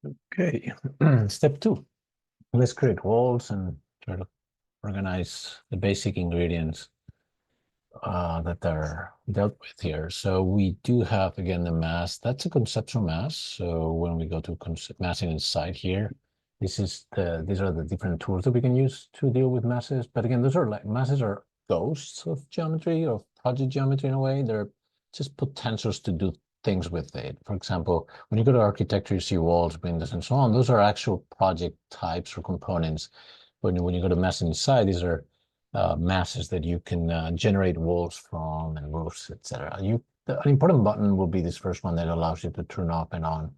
Okay, step 2. Let's create walls and try to organize the basic ingredients that are dealt with here. So we do have, again, the mass. That's a conceptual mass. So when we go to massing inside here, these are the different tools that we can use to deal with masses. But again, those are like masses are ghosts of geometry or project geometry in a way. They're just potentials to do things with it. For example, when you go to architecture, you see walls, windows, and so on. Those are actual project types or components. When you go to massing inside, these are masses that you can generate walls from and roofs, etc. An important button will be this first one that allows you to turn off and on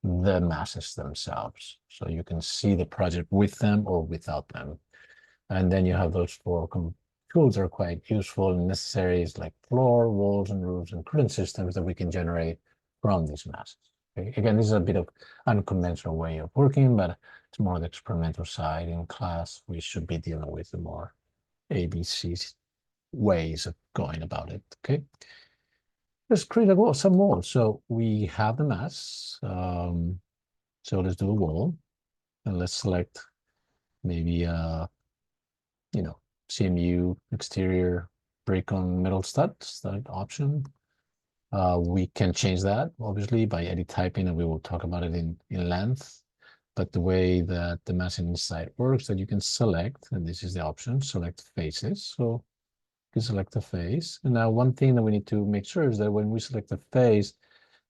the masses themselves. So you can see the project with them or without them. And then you have those four tools that are quite useful and necessary, like floor, walls, and roofs and current systems that we can generate from these masses. Okay? Again, this is a bit of unconventional way of working, but it's more the experimental side. In class, we should be dealing with the more ABC ways of going about it. Okay, let's create a wall, some walls. So we have the mass. So let's do a wall, and let's select maybe CMU exterior brick on metal studs, that option. We can change that obviously by edit typing, and we will talk about it in length. But the way that the massing inside works, that you can select, and this is the option, select faces. So you can select the face. And now one thing that we need to make sure is that when we select the face,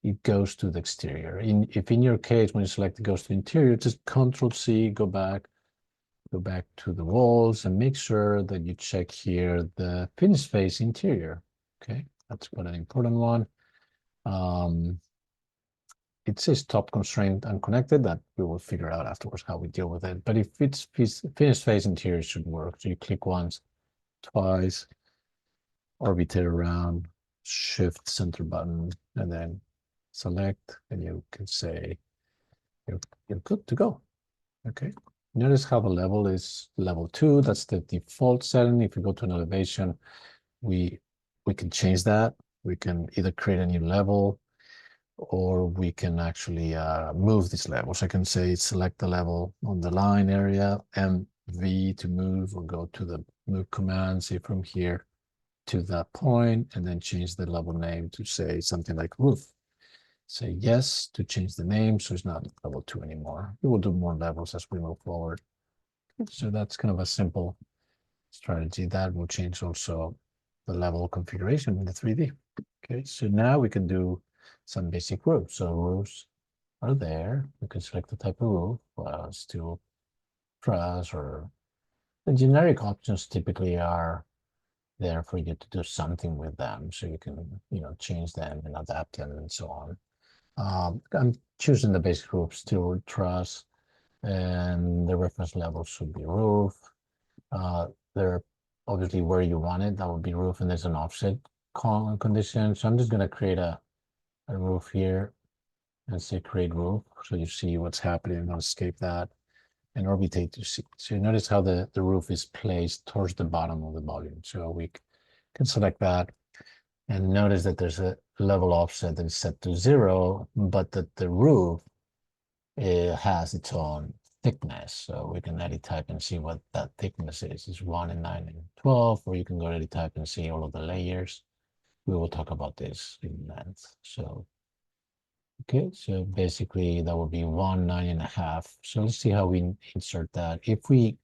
it goes to the exterior. If in your case, when you select it goes to interior, just Control-C, go back to the walls and make sure that you check here the finished face interior. Okay, that's quite an important one. It says top constraint unconnected, that we will figure out afterwards how we deal with it. But if it's finished face interior, should work. So you click once, twice, orbit it around, shift center button, and then select, and you can say you're good to go. Okay. Notice how the level is level 2. That's the default setting. If you go to an elevation, we can change that. We can either create a new level, or we can actually move this level. So I can say select the level on the line area, MV to move, or go to the move command, say from here to that point, and then change the level name to say something like roof. Say yes to change the name, so it's not level 2 anymore. We will do more levels as we move forward. So that's kind of a simple strategy. That will change also the level configuration in the 3D. Okay, so now we can do some basic roofs. So roofs are there. We can select the type of roof, steel truss, or the generic options typically are there for you to do something with them. So you can, change them and adapt them and so on. I'm choosing the basic roof, steel truss, and the reference level should be roof. They're obviously where you want it, that would be roof, and there's an offset condition. So I'm just going to create a roof here and say create roof. So you see what's happening. I'm going to escape that and orbitate to see. So you notice how the roof is placed towards the bottom of the volume. So we can select that and notice that there's a level offset that is set to 0, but that the roof has its own thickness. So we can edit type and see what that thickness is. It's 1 and 9 and 12, or you can go edit type and see all of the layers. We will talk about this in length. So, okay, so basically that would be 1, 9.5. So let's see how we insert that. If we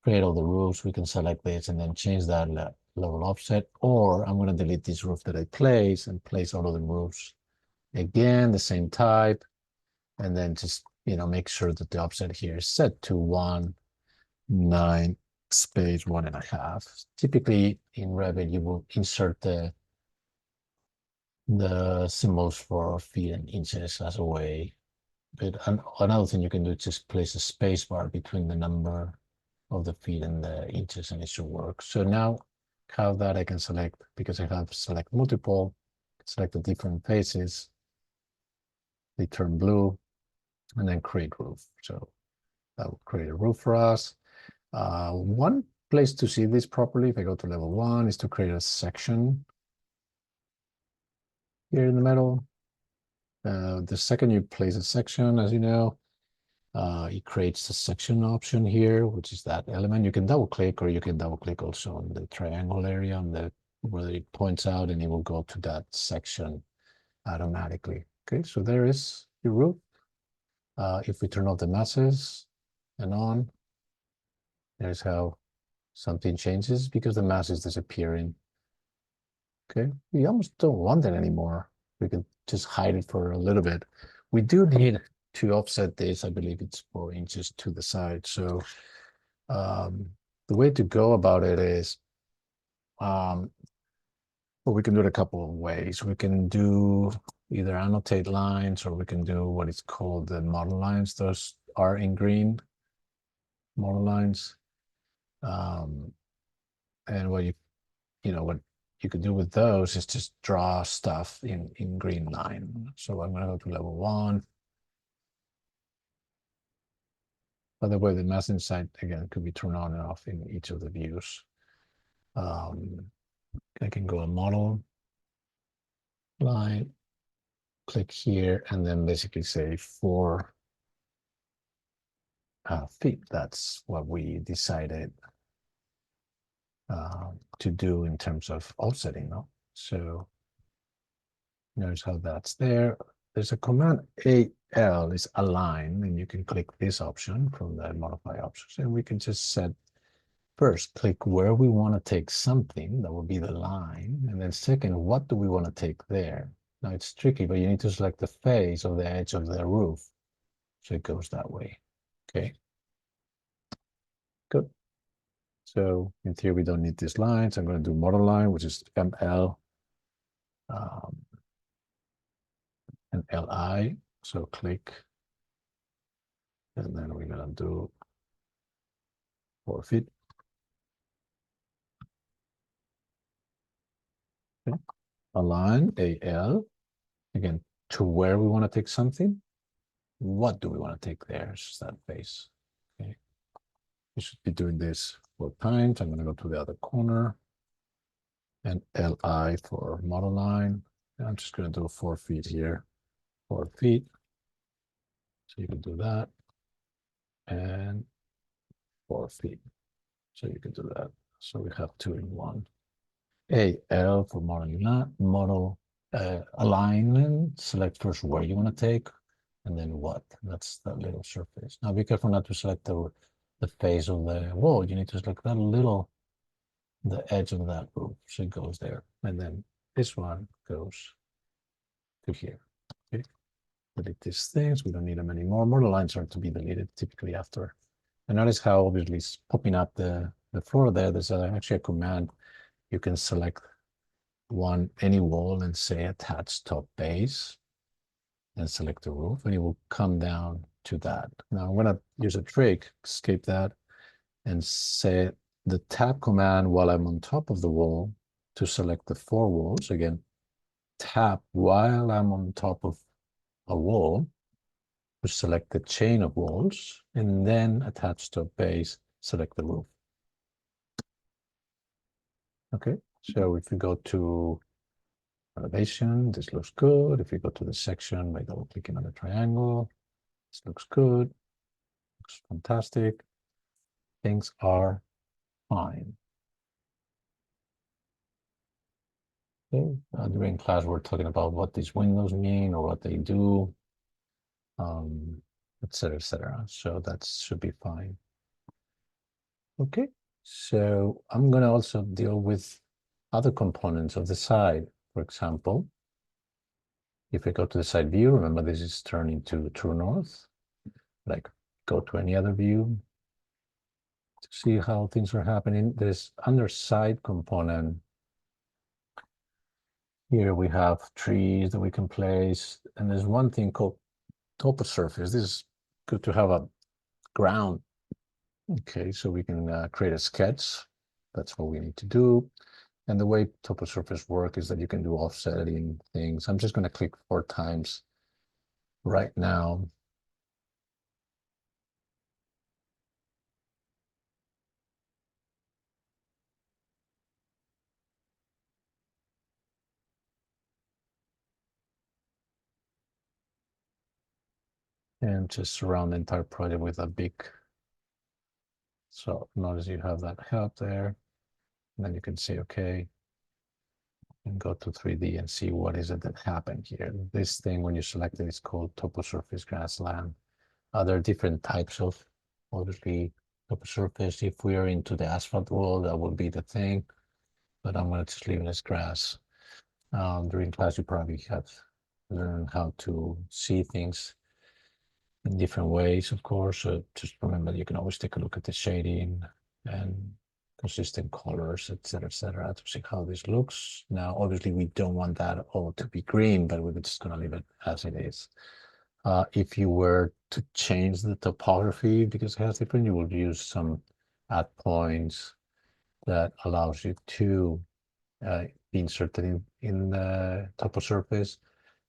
create all the roofs, we can select this and then change that level offset, or I'm going to delete this roof that I place and place all of the roofs again, the same type, and then just make sure that the offset here is set to 1, 9, space 1.5. Typically in Revit, you will insert the symbols for feet and inches as a way. But another thing you can do is just place a space bar between the number of the feet and the inches, and it should work. So now how that I can select, because I have select multiple, select the different faces, they turn blue, and then create roof. So that will create a roof for us. One place to see this properly, if I go to level 1, is to create a section here in the middle. The second you place a section, as you know, it creates the section option here, which is that element. You can double click, or you can double click also on the triangle area on the where it points out, and it will go to that section automatically. Okay, so there is your roof. If we turn off the masses and on, there's how something changes because the mass is disappearing. Okay, we almost don't want it anymore. We can just hide it for a little bit. We do need to offset this. I believe it's 4 inches to the side. So the way to go about it is, well, we can do it a couple of ways. We can do either annotate lines, or we can do what is called the model lines. Those are in green, model lines. And what what you could do with those is just draw stuff in green line. So I'm gonna go to level 1. By the way, the mass inside again could be turned on and off in each of the views. I can go a model line, click here, and then basically say 4 feet. That's what we decided to do in terms of offsetting. No? So notice how that's there. There's a command AL is align, and you can click this option from the modify options, and we can just set first, click where we want to take something, that would be the line, and then second, what do we want to take there? Now it's tricky, but you need to select the face of the edge of the roof, so it goes that way. Okay, good. So in theory, we don't need these lines. I'm going to do model line, which is ML and LI. So click, and then we're going to do 4 feet. Okay. Align AL, again, to where we want to take something. What do we want to take there? It's just that face. Okay. We should be doing this 4 times. I'm going to go to the other corner, and LI for model line. And I'm just going to do 4 feet here, 4 feet. So you can do that, and 4 feet. So you can do that. So we have 2 in 1. AL for model alignment. Select first where you want to take, and then what. That's that little surface. Now be careful not to select the face of the wall. You need to select that little, the edge of that roof. So it goes there, and then this one goes to here. Okay. Delete these things. We don't need them anymore. Model lines are to be deleted typically after. And notice how obviously it's popping up the floor there. There's actually a command. You can select any wall and say attach top base, and select the roof, and it will come down to that. Now I'm going to use a trick, escape that, and say the tab command while I'm on top of the wall to select the 4 walls. Again, tap while I'm on top of a wall to select the chain of walls, and then attach top base, select the roof. Okay, so if we go to elevation, this looks good. If we go to the section by double clicking on the triangle, this looks good. Looks fantastic. Things are fine. Okay. During class, we're talking about what these windows mean or what they do, et cetera, et cetera. So that should be fine. Okay, so I'm going to also deal with other components of the side. For example, if I go to the side view, remember this is turning to true north. Like go to any other view to see how things are happening. This underside component. Here we have trees that we can place, and there's one thing called topo surface. This is good to have a ground. Okay, so we can create a sketch. That's what we need to do. And the way topo surface work is that you can do offsetting things. I'm just going to click 4 times right now. and just surround the entire project with a big. So notice you have that help there. And then you can say, okay, and go to 3D and see what is it that happened here. This thing, when you select it, is called topo surface grassland. There are different types of, obviously, topo surface. If we are into the asphalt wall, that would be the thing. But I'm going to just leave it as grass. During class, you probably have learned how to see things in different ways, of course. So just remember, you can always take a look at the shading and consistent colors, etc., to see how this looks. Now, obviously, we don't want that all to be green, but we're just going to leave it as it is. If you were to change the topography, because it has different, you will use some add points that allows you to be inserted in the topo surface,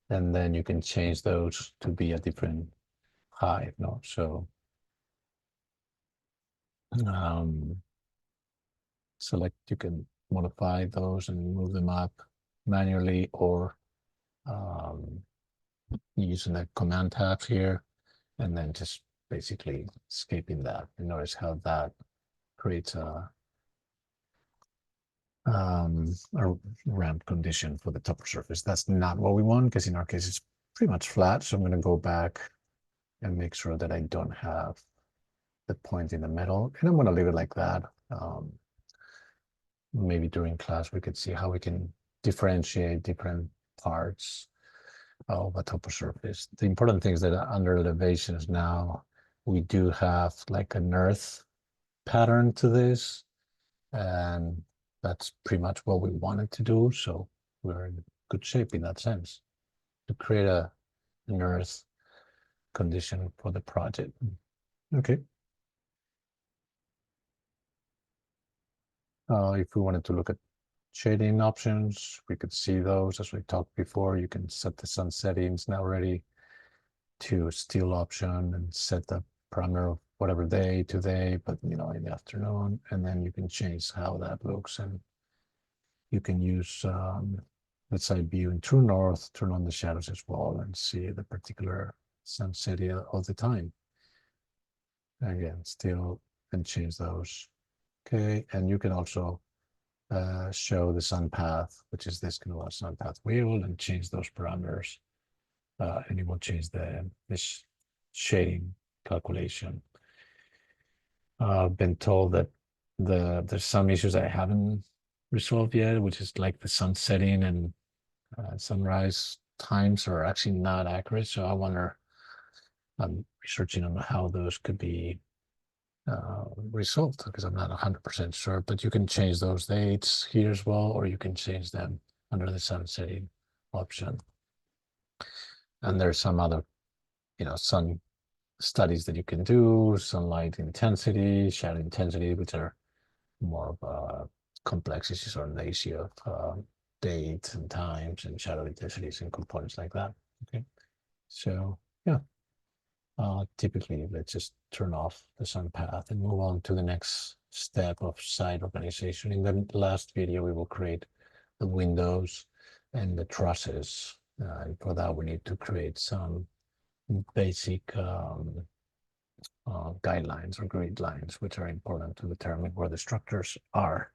and then you can change those to be a different height. No, so select, you can modify those and move them up manually, or using the command tabs here, and then just basically escaping that. And notice how that creates a ramp condition for the topo surface. That's not what we want, because in our case it's pretty much flat. So I'm going to go back and make sure that I don't have the point in the middle, and I'm going to leave it like that. Maybe during class we could see how we can differentiate different parts of a topo surface. The important thing is that under elevations now we do have like an earth pattern to this, and that's pretty much what we wanted to do. So we're in good shape in that sense to create an earth condition for the project. Okay. If we wanted to look at shading options, we could see those as we talked before. You can set the sun settings now ready to steel option and set the parameter of whatever day to day, but in the afternoon, and then you can change how that looks. And you can use the side view in true north, turn on the shadows as well, and see the particular sunset all the time. Again, still can change those. Okay, and you can also show the sun path, which is this kind of a sun path wheel, and change those parameters. And it will change this shading calculation. I've been told that there's some issues I haven't resolved yet, which is like the sun setting and sunrise times are actually not accurate. So I wonder, I'm researching on how those could be resolved, because I'm not 100% sure, but you can change those dates here as well, or you can change them under the sun setting option. And there's some other, sun studies that you can do, sunlight intensity, shadow intensity, which are more of complex issues on the issue of dates and times and shadow intensities and components like that. Okay, so yeah, typically let's just turn off the sun path and move on to the next step of site organization. In the last video, we will create the windows and the trusses. And for that, we need to create some basic guidelines or grid lines, which are important to determine where the structures are.